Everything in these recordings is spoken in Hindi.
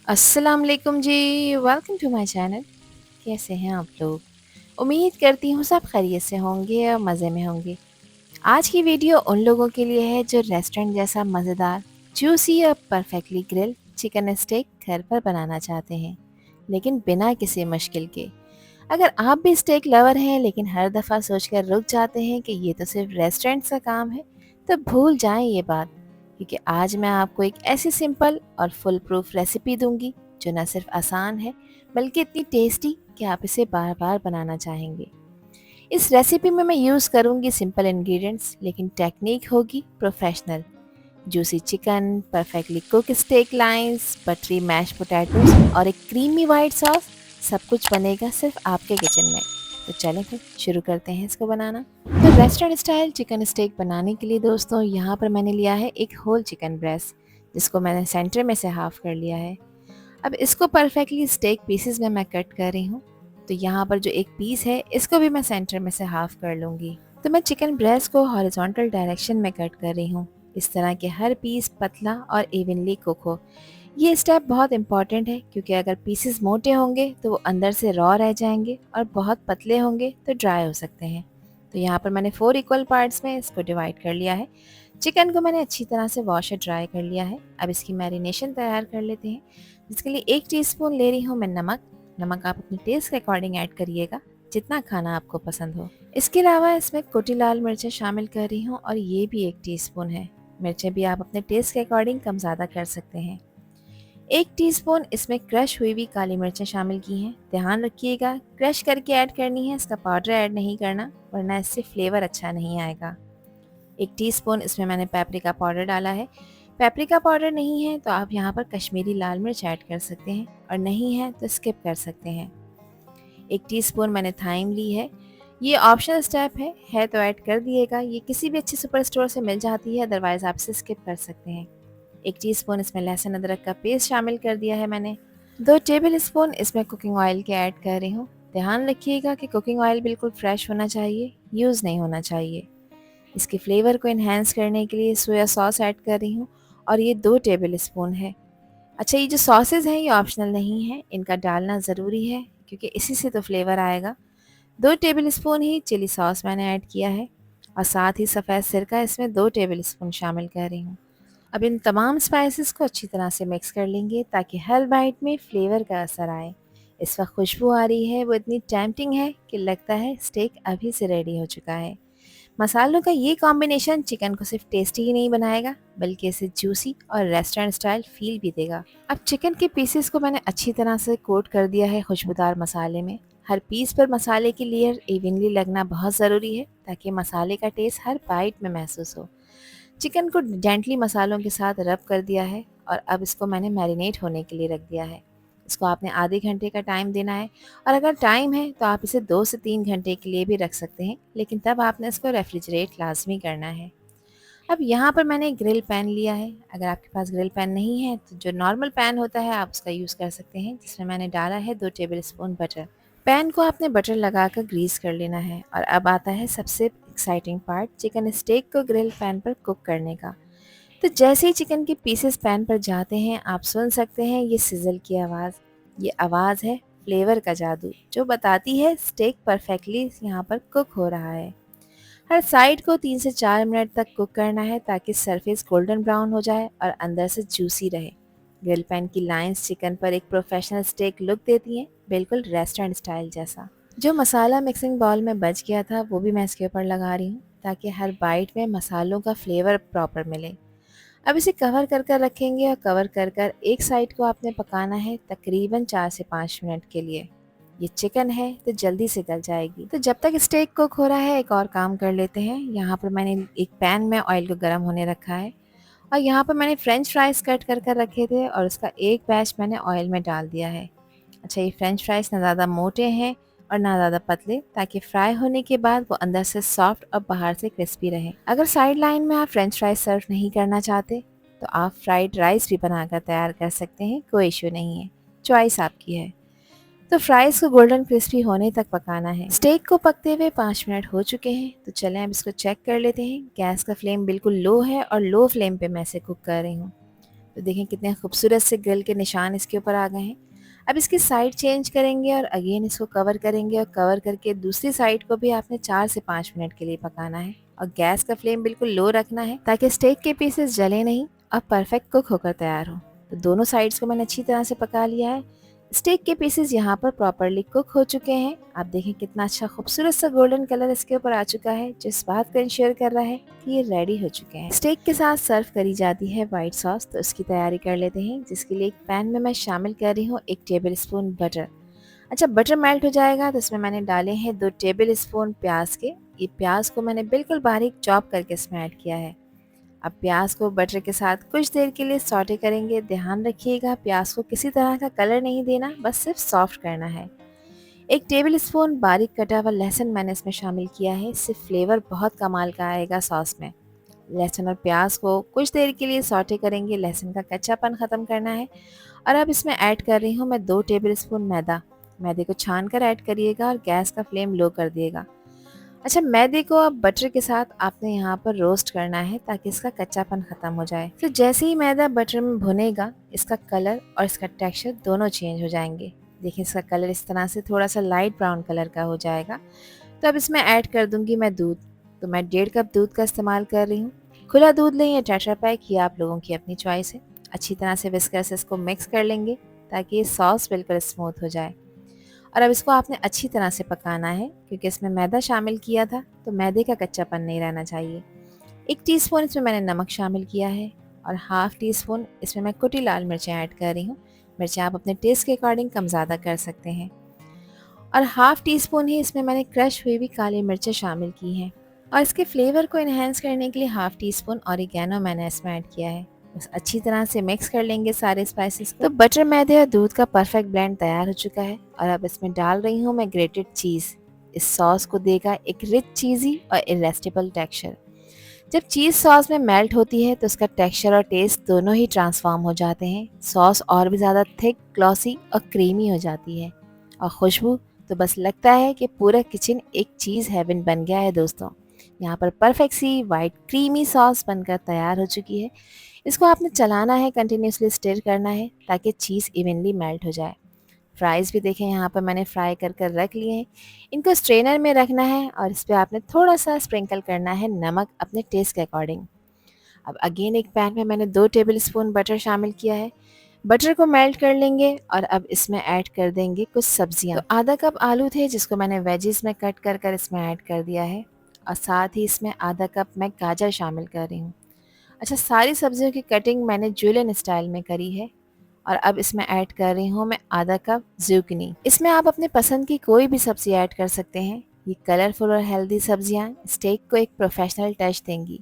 अस्सलाम वालेकुम जी। Welcome to my channel. कैसे हैं आप लोग? उम्मीद करती हूँ सब खैरियत से होंगे और मज़े में होंगे। आज की वीडियो उन लोगों के लिए है जो रेस्टोरेंट जैसा मज़ेदार, जूसी और परफेक्टली ग्रिल चिकन स्टेक घर पर बनाना चाहते हैं, लेकिन बिना किसी मुश्किल के। अगर आप भी स्टेक लवर हैं लेकिन हर दफ़ा सोचकर रुक जाते हैं कि ये तो सिर्फ रेस्टोरेंट का काम है, तो भूल जाएं ये बात, क्योंकि आज मैं आपको एक ऐसी सिंपल और फुल प्रूफ रेसिपी दूंगी जो न सिर्फ आसान है बल्कि इतनी टेस्टी कि आप इसे बार बार बनाना चाहेंगे। इस रेसिपी में मैं यूज़ करूंगी सिंपल इंग्रेडिएंट्स, लेकिन टेक्निक होगी professional. Juicy chicken, perfectly cook steak lines, buttery mash potatoes और एक क्रीमी वाइट सॉस, सब कुछ बनेगा सिर्फ आपके किचन में। तो चलें फिर शुरू करते हैं इसको बनाना। तो रेस्टोरेंट स्टाइल चिकन स्टेक बनाने के लिए दोस्तों यहाँ पर मैंने लिया है एक होल चिकन ब्रेस्ट, जिसको मैंने सेंटर में से हाफ कर लिया है। अब इसको परफेक्टली स्टेक पीसेस में मैं कट कर रही हूँ। तो यहाँ पर जो एक पीस है इसको भी मैं सेंटर में से हाफ कर लूँगी। तो मैं चिकन ब्रेस्ट को हॉरिजॉन्टल डायरेक्शन में कट कर रही हूँ, इस तरह के हर पीस पतला और इवनली कुक हो। ये स्टेप बहुत इंपॉर्टेंट है, क्योंकि अगर पीसेस मोटे होंगे तो वो अंदर से रॉ रह जाएंगे और बहुत पतले होंगे तो ड्राई हो सकते हैं। तो यहाँ पर मैंने 4 इक्वल पार्ट्स में इसको डिवाइड कर लिया है। चिकन को मैंने अच्छी तरह से वॉश और ड्राई कर लिया है। अब इसकी मैरिनेशन तैयार कर लेते हैं, जिसके लिए 1 टीस्पून ले रही हूँ मैं नमक। नमक आप अपने टेस्ट के अकॉर्डिंग ऐड करिएगा, जितना खाना आपको पसंद हो। इसके अलावा इसमें कुटी लाल मिर्चें शामिल कर रही हूँ और ये भी 1 टीस्पून है। मिर्चें भी आप अपने टेस्ट के अकॉर्डिंग कम ज़्यादा कर सकते हैं। 1 टीस्पून इसमें क्रश हुई हुई काली मिर्चें शामिल की हैं। ध्यान रखिएगा क्रश करके ऐड करनी है, इसका पाउडर ऐड नहीं करना, वरना इससे फ्लेवर अच्छा नहीं आएगा। 1 टीस्पून इसमें मैंने पेपरिका पाउडर डाला है। पेपरिका पाउडर नहीं है तो आप यहाँ पर कश्मीरी लाल मिर्च ऐड कर सकते हैं, और नहीं है तो स्किप कर सकते हैं। 1 टीस्पून मैंने थाइम ली है। ये ऑप्शनल स्टेप है तो ऐड कर दिएगा। ये किसी भी अच्छे सुपर स्टोर से मिल जाती है, अदरवाइज़ आप इसे स्किप कर सकते हैं। 1 टीस्पून इसमें लहसुन अदरक का पेस्ट शामिल कर दिया है मैंने। 2 टेबल स्पून इसमें कुकिंग ऑयल के ऐड कर रही हूँ। ध्यान रखिएगा कि कुकिंग ऑयल बिल्कुल फ्रेश होना चाहिए, यूज़ नहीं होना चाहिए। इसके फ्लेवर को इन्हेंस करने के लिए सोया सॉस ऐड कर रही हूँ, और ये 2 टेबल स्पून है। अच्छा, ये जो सॉसेज हैं ये ऑप्शनल नहीं है, इनका डालना ज़रूरी है क्योंकि इसी से तो फ्लेवर आएगा। 2 टेबल स्पून ही चिली सॉस मैंने ऐड किया है, और साथ ही सफ़ेद सिरका इसमें 2 टेबल स्पून शामिल कर रही हूँ। अब इन तमाम स्पाइसेस को अच्छी तरह से मिक्स कर लेंगे ताकि हर बाइट में फ्लेवर का असर आए। इस वक्त खुशबू आ रही है वो इतनी टेम्पटिंग है कि लगता है स्टेक अभी से रेडी हो चुका है। मसालों का ये कॉम्बिनेशन चिकन को सिर्फ टेस्टी ही नहीं बनाएगा, बल्कि इसे जूसी और रेस्टोरेंट स्टाइल फील भी देगा। अब चिकन के पीसेस को मैंने अच्छी तरह से कोट कर दिया है खुशबूदार मसाले में। हर पीस पर मसाले की लेयर इवनली लगना बहुत ज़रूरी है, ताकि मसाले का टेस्ट हर बाइट में महसूस हो। चिकन को जेंटली मसालों के साथ रब कर दिया है, और अब इसको मैंने मैरिनेट होने के लिए रख दिया है। इसको आपने आधे घंटे का टाइम देना है, और अगर टाइम है तो आप इसे 2 से 3 घंटे के लिए भी रख सकते हैं, लेकिन तब आपने इसको रेफ्रिजरेट लाजमी करना है। अब यहाँ पर मैंने एक ग्रिल पैन लिया है। अगर आपके पास ग्रिल पैन नहीं है तो जो नॉर्मल पैन होता है आप उसका यूज़ कर सकते हैं, जिसमें मैंने डाला है 2 टेबल स्पून बटर। पैन को आपने बटर लगाकर ग्रीस कर लेना है, और अब आता है सबसे एक्साइटिंग पार्ट, चिकन स्टेक को ग्रिल पैन पर कुक करने का। तो जैसे ही चिकन के पीसेस पैन पर जाते हैं आप सुन सकते हैं ये सिजल की आवाज़। ये आवाज़ है फ्लेवर का जादू, जो बताती है स्टेक परफेक्टली यहाँ पर कुक हो रहा है। हर साइड को 3 से 4 मिनट तक कुक करना है, ताकि सरफेस गोल्डन ब्राउन हो जाए और अंदर से जूसी रहे। ग्रिल पैन की लाइंस चिकन पर एक प्रोफेशनल स्टेक लुक देती हैं, बिल्कुल रेस्टोरेंट स्टाइल जैसा। जो मसाला मिक्सिंग बाउल में बच गया था वो भी मैं इसके ऊपर लगा रही हूँ, ताकि हर बाइट में मसालों का फ्लेवर प्रॉपर मिले। अब इसे कवर कर कर रखेंगे, और कवर कर कर एक साइड को आपने पकाना है तकरीबन 4 से 5 मिनट के लिए। ये चिकन है तो जल्दी से गल जाएगी। तो जब तक स्टेक कुक हो रहा है एक और काम कर लेते हैं। यहाँ पर मैंने एक पैन में ऑयल को गर्म होने रखा है, और यहाँ पर मैंने फ्रेंच फ्राइज कट कर कर रखे थे, और उसका एक बैच मैंने ऑयल में डाल दिया है। अच्छा, ये फ्रेंच फ्राइज ना ज़्यादा मोटे हैं और ना ज़्यादा पतले, ताकि फ्राई होने के बाद वो अंदर से सॉफ्ट और बाहर से क्रिस्पी रहे। अगर साइड लाइन में आप फ्रेंच फ्राइज सर्व नहीं करना चाहते तो आप फ्राइड राइस भी बनाकर तैयार कर सकते हैं, कोई इशू नहीं है, चॉइस आपकी है। तो फ्राइज़ को गोल्डन क्रिस्पी होने तक पकाना है। स्टेक को पकते हुए 5 मिनट हो चुके हैं, तो चलें अब इसको चेक कर लेते हैं। गैस का फ्लेम बिल्कुल लो है और लो फ्लेम पे मैं इसे कुक कर रही हूँ। तो देखें कितने खूबसूरत से ग्रिल के निशान इसके ऊपर आ गए हैं। अब इसकी साइड चेंज करेंगे और अगेन इसको कवर करेंगे और कवर करके दूसरी साइड को भी आपने 4 से 5 मिनट के लिए पकाना है और गैस का फ्लेम बिल्कुल लो रखना है ताकि स्टेक के पीसेस जले नहीं और परफेक्ट कुक होकर तैयार हो। तो दोनों साइड्स को मैंने अच्छी तरह से पका लिया है। स्टेक के पीसेस यहाँ पर प्रॉपरली कुक हो चुके हैं। आप देखें कितना अच्छा खूबसूरत सा गोल्डन कलर इसके ऊपर आ चुका है, जो इस बात को इंश्योर कर रहा है कि ये रेडी हो चुके हैं। स्टेक के साथ सर्व करी जाती है व्हाइट सॉस, तो इसकी तैयारी कर लेते हैं, जिसके लिए एक पैन में मैं शामिल कर रही हूँ 1 टेबल स्पून बटर। अच्छा, बटर मेल्ट हो जाएगा तो इसमें मैंने डाले हैं 2 टेबल स्पून प्याज के। ये प्याज को मैंने बिल्कुल बारीक चॉप करके इसमें ऐड किया है। अब प्याज को बटर के साथ कुछ देर के लिए सॉटे करेंगे। ध्यान रखिएगा प्याज को किसी तरह का कलर नहीं देना, बस सिर्फ सॉफ्ट करना है। 1 टेबल स्पून बारीक कटा हुआ लहसुन मैंने इसमें शामिल किया है। इससे फ्लेवर बहुत कमाल का आएगा सॉस में। लहसुन और प्याज को कुछ देर के लिए सॉटे करेंगे, लहसुन का कच्चापन ख़त्म करना है। और अब इसमें ऐड कर रही हूँ मैं 2 टेबल स्पून मैदा। मैदे को छान कर ऐड करिएगा और गैस का फ्लेम लो कर दिएगा। अच्छा, मैदे को अब बटर के साथ आपने यहाँ पर रोस्ट करना है ताकि इसका कच्चापन ख़त्म हो जाए। फिर जैसे ही मैदा बटर में भुनेगा, इसका कलर और इसका टेक्सचर दोनों चेंज हो जाएंगे। देखिए इसका कलर इस तरह से थोड़ा सा लाइट ब्राउन कलर का हो जाएगा। तो अब इसमें ऐड कर दूंगी मैं दूध। तो मैं 1.5 कप दूध का इस्तेमाल कर रही हूँ। खुला दूध लें या टेट्रा पैक, ये आप लोगों की अपनी चॉइस है। अच्छी तरह से विस्कर से इसको मिक्स कर लेंगे ताकि ये सॉस बिल्कुल स्मूथ हो जाए। और अब इसको आपने अच्छी तरह से पकाना है, क्योंकि इसमें मैदा शामिल किया था तो मैदे का कच्चापन नहीं रहना चाहिए। 1 टीस्पून इसमें मैंने नमक शामिल किया है और हाफ टी स्पून इसमें मैं कुटी लाल मिर्चें ऐड कर रही हूँ। मिर्चें आप अपने टेस्ट के अकॉर्डिंग कम ज़्यादा कर सकते हैं। और हाफ टी स्पून ही इसमें मैंने क्रश हुई भी काली मिर्चें शामिल की हैं। और इसके फ्लेवर को इन्हेंस करने के लिए हाफ टी स्पून ऑरिगेनो मैंने इसमें ऐड किया है। बस अच्छी तरह से मिक्स कर लेंगे सारे स्पाइसेस को। तो बटर, मैदे और दूध का परफेक्ट ब्लेंड तैयार हो चुका है और अब इसमें डाल रही हूँ मैं ग्रेटेड चीज़। इस सॉस को देगा एक रिच चीज़ी और इरेस्टिबल टेक्सचर। जब चीज़ सॉस में मेल्ट होती है तो उसका टेक्सचर और टेस्ट दोनों ही ट्रांसफॉर्म हो जाते हैं। सॉस और भी ज़्यादा थिक, ग्लॉसी और क्रीमी हो जाती है और खुशबू तो बस लगता है कि पूरा किचन एक चीज़ हेवन बन गया है दोस्तों। यहाँ पर परफेक्ट सी वाइट क्रीमी सॉस बनकर तैयार हो चुकी है। इसको आपने चलाना है, कंटिन्यूसली स्टिर करना है ताकि चीज़ इवनली मेल्ट हो जाए। फ्राइज़ भी देखें यहाँ पर मैंने फ्राई कर कर रख लिए हैं। इनको स्ट्रेनर में रखना है और इस पे आपने थोड़ा सा स्प्रिंकल करना है नमक अपने टेस्ट के अकॉर्डिंग। अब अगेन एक पैन में मैंने 2 टेबल स्पून बटर शामिल किया है। बटर को मेल्ट कर लेंगे और अब इसमें ऐड कर देंगे कुछ सब्जियां। तो आधा कप आलू थे जिसको मैंने वेजिस में कट कर कर इसमें ऐड कर दिया है और साथ ही इसमें आधा कप मैं गाजर शामिल कर रही हूँ। अच्छा, सारी सब्जियों की कटिंग मैंने जुलियन स्टाइल में करी है। और अब इसमें ऐड कर रही हूँ मैं आधा कप ज़ुकीनी। इसमें आप अपने पसंद की कोई भी सब्जी ऐड कर सकते हैं। ये कलरफुल और हेल्दी सब्जियाँ स्टेक को एक प्रोफेशनल टच देंगी।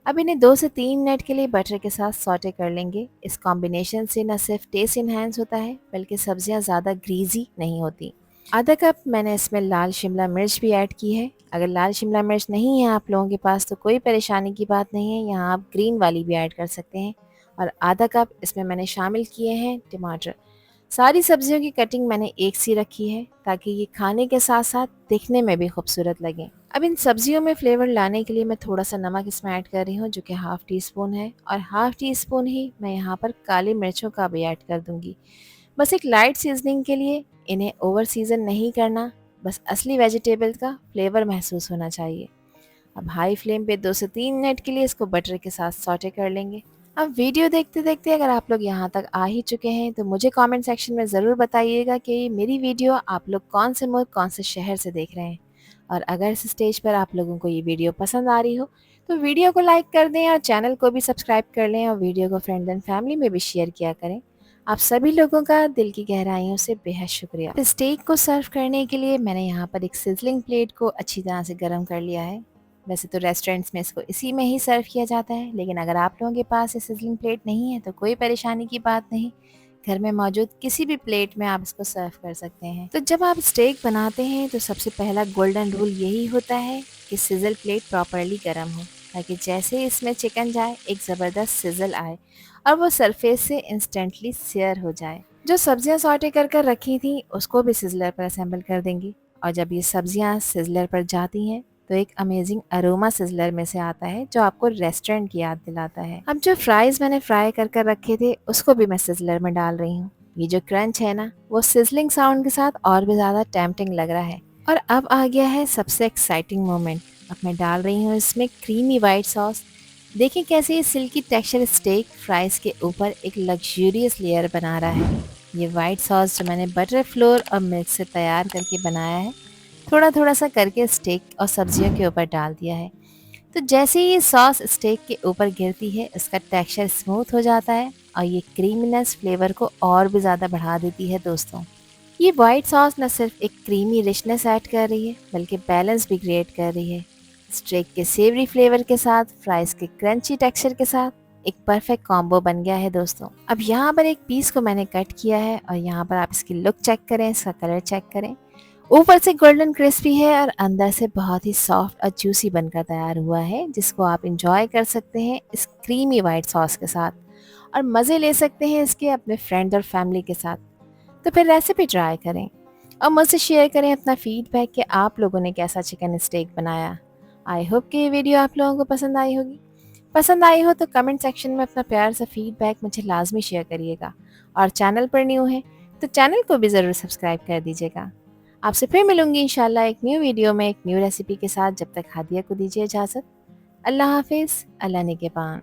अब इन्हें 2 से 3 मिनट के लिए बटर के साथ सॉटे कर लेंगे। इस कॉम्बिनेशन से न सिर्फ टेस्ट इन्हेंस होता है बल्कि सब्जियां ज़्यादा ग्रीजी नहीं होती। आधा कप मैंने इसमें लाल शिमला मिर्च भी ऐड की है। अगर लाल शिमला मिर्च नहीं है आप लोगों के पास तो कोई परेशानी की बात नहीं है, यहाँ आप ग्रीन वाली भी ऐड कर सकते हैं। और आधा कप इसमें मैंने शामिल किए हैं टमाटर। सारी सब्जियों की कटिंग मैंने एक सी रखी है ताकि ये खाने के साथ साथ दिखने में भी खूबसूरत लगे। अब इन सब्जियों में फ्लेवर लाने के लिए मैं थोड़ा सा नमक इसमें ऐड कर रही हूँ, जो कि हाफ टी स्पून है, और हाफ टी स्पून ही मैं यहाँ पर काली मिर्चों का भी ऐड कर दूंगी। बस एक लाइट सीजनिंग के लिए, इन्हें ओवर सीजन नहीं करना, बस असली वेजिटेबल का फ्लेवर महसूस होना चाहिए। अब हाई फ्लेम पे 2 से 3 मिनट के लिए इसको बटर के साथ सॉटे कर लेंगे। अब वीडियो देखते देखते अगर आप लोग यहाँ तक आ ही चुके हैं तो मुझे कमेंट सेक्शन में ज़रूर बताइएगा कि मेरी वीडियो आप लोग कौन से मुल्क, कौन से शहर से देख रहे हैं। और अगर इस स्टेज पर आप लोगों को ये वीडियो पसंद आ रही हो तो वीडियो को लाइक कर दें और चैनल को भी सब्सक्राइब कर लें और वीडियो को फ्रेंड एंड फैमिली में भी शेयर किया करें। आप सभी लोगों का दिल की गहराइयों से बेहद शुक्रिया। स्टेक को सर्व करने के लिए मैंने यहाँ पर एक सिजलिंग प्लेट को अच्छी तरह से गर्म कर लिया है। वैसे तो रेस्टोरेंट्स में इसको इसी में ही सर्व किया जाता है, लेकिन अगर आप लोगों के पास ये सिजलिंग प्लेट नहीं है तो कोई परेशानी की बात नहीं, घर में मौजूद किसी भी प्लेट में आप इसको सर्व कर सकते हैं। तो जब आप स्टेक बनाते हैं तो सबसे पहला गोल्डन रूल यही होता है कि सिजल प्लेट प्रॉपरली गर्म हो, ताकि जैसे ही इसमें चिकन जाए एक ज़बरदस्त सिजल आए और वो सरफेस से इंस्टेंटली सेयर हो जाए। जो सब्जियां सॉटे कर रखी थी उसको भी सिजलर पर असेंबल कर देंगे और जब ये सब्जियां सिजलर पर जाती हैं तो एक अमेजिंग अरोमा सिजलर में से आता है जो आपको रेस्टोरेंट की याद दिलाता है। अब जो फ्राइज मैंने फ्राई कर कर रखे थे उसको भी मैं सिजलर में डाल रही हूँ। ये जो क्रंच है ना वो सिजलिंग साउंड के साथ और भी ज़्यादा टेम्पटिंग लग रहा है। और अब आ गया है सबसे एक्साइटिंग मोमेंट। अब मैं डाल रही हूँ इसमें क्रीमी वाइट सॉस। देखिए कैसे ये सिल्की टेक्सचर स्टेक फ्राइज के ऊपर एक लग्जूरियस लेयर बना रहा है। ये वाइट सॉस जो मैंने बटर फ्लोर और मिल्क से तैयार करके बनाया है, थोड़ा थोड़ा सा करके स्टेक और सब्जियों के ऊपर डाल दिया है। तो जैसे ही ये सॉस स्टेक के ऊपर गिरती है इसका टेक्सचर स्मूथ हो जाता है और ये क्रीमीनेस फ्लेवर को और भी ज़्यादा बढ़ा देती है दोस्तों। ये वाइट सॉस न सिर्फ एक क्रीमी रिचनेस ऐड कर रही है बल्कि बैलेंस भी क्रिएट कर रही है। स्टेक के सेवरी फ्लेवर के साथ फ्राइज के क्रंची टेक्सचर के साथ एक परफेक्ट कॉम्बो बन गया है दोस्तों। अब यहाँ पर एक पीस को मैंने कट किया है और यहाँ पर आप इसकी लुक चेक करें, इसका कलर चेक करें। ऊपर से गोल्डन क्रिस्पी है और अंदर से बहुत ही सॉफ्ट और जूसी बनकर तैयार हुआ है, जिसको आप इंजॉय कर सकते हैं इस क्रीमी वाइट सॉस के साथ और मज़े ले सकते हैं इसके अपने फ्रेंड और फैमिली के साथ। तो फिर रेसिपी ट्राई करें और मुझसे शेयर करें अपना फीडबैक कि आप लोगों ने कैसा चिकन स्टेक बनाया। आई होप कि ये वीडियो आप लोगों को पसंद आई होगी। पसंद आई हो तो कमेंट सेक्शन में अपना प्यार सा फीडबैक मुझे लाजमी शेयर करिएगा और चैनल पर न्यू है तो चैनल को भी ज़रूर सब्सक्राइब कर दीजिएगा। आपसे फिर मिलूंगी इंशाल्लाह एक न्यू वीडियो में एक न्यू रेसिपी के साथ। जब तक हादिया को दीजिए इजाज़त। अल्लाह हाफिज़। अल्लाह निगहबान।